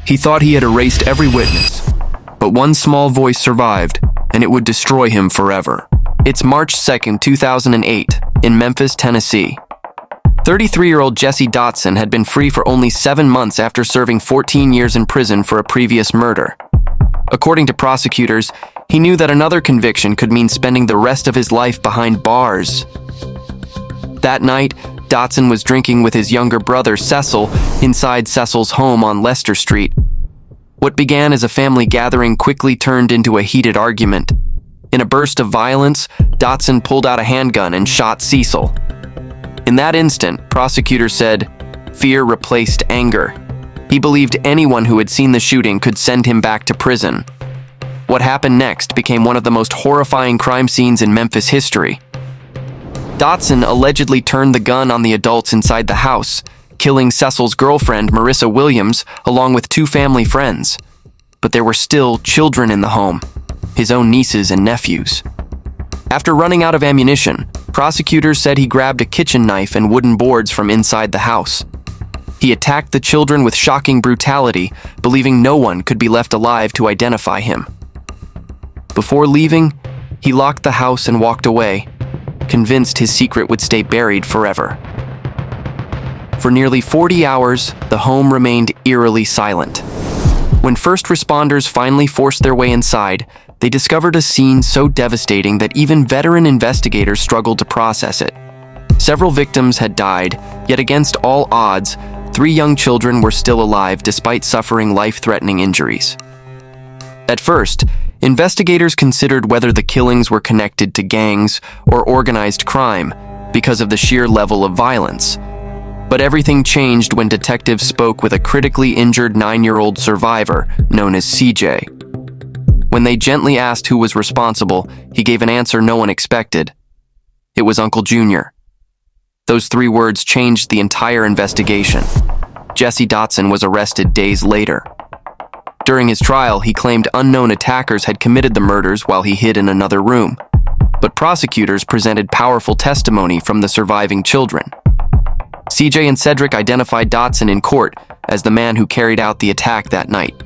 He thought he had erased every witness, but one small voice survived, and it would destroy him forever. It's March 2nd, 2008, in Memphis, Tennessee. 33-year-old Jesse Dotson had been free for only 7 months after serving 14 years in prison for a previous murder. According to prosecutors, he knew that another conviction could mean spending the rest of his life behind bars. That night, Dotson was drinking with his younger brother, Cecil, inside Cecil's home on Leicester Street. What began as a family gathering quickly turned into a heated argument. In a burst of violence, Dotson pulled out a handgun and shot Cecil. In that instant, prosecutors said, fear replaced anger. He believed anyone who had seen the shooting could send him back to prison. What happened next became one of the most horrifying crime scenes in Memphis history. Dotson allegedly turned the gun on the adults inside the house, killing Cecil's girlfriend, Marissa Williams, along with 2 family friends. But there were still children in the home, his own nieces and nephews. After running out of ammunition, prosecutors said he grabbed a kitchen knife and wooden boards from inside the house. He attacked the children with shocking brutality, believing no one could be left alive to identify him. Before leaving, he locked the house and walked away, convinced his secret would stay buried forever. For nearly 40 hours, the home remained eerily silent. When first responders finally forced their way inside, they discovered a scene so devastating that even veteran investigators struggled to process it. Several victims had died, yet against all odds, 3 young children were still alive despite suffering life-threatening injuries. At first, investigators considered whether the killings were connected to gangs or organized crime because of the sheer level of violence. But everything changed when detectives spoke with a critically injured 9-year-old survivor known as CJ. When they gently asked who was responsible, he gave an answer no one expected. It was Uncle Junior. Those 3 words changed the entire investigation. Jesse Dotson was arrested days later. During his trial, he claimed unknown attackers had committed the murders while he hid in another room. But prosecutors presented powerful testimony from the surviving children. CJ and Cedric identified Dotson in court as the man who carried out the attack that night.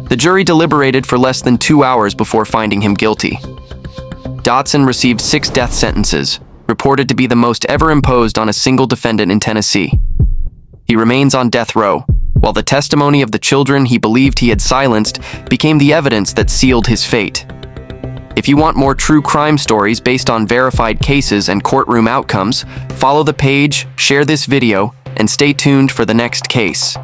The jury deliberated for less than 2 hours before finding him guilty. Dotson received 6 death sentences, reported to be the most ever imposed on a single defendant in Tennessee. He remains on death row, while the testimony of the children he believed he had silenced became the evidence that sealed his fate. If you want more true crime stories based on verified cases and courtroom outcomes, follow the page, share this video, and stay tuned for the next case.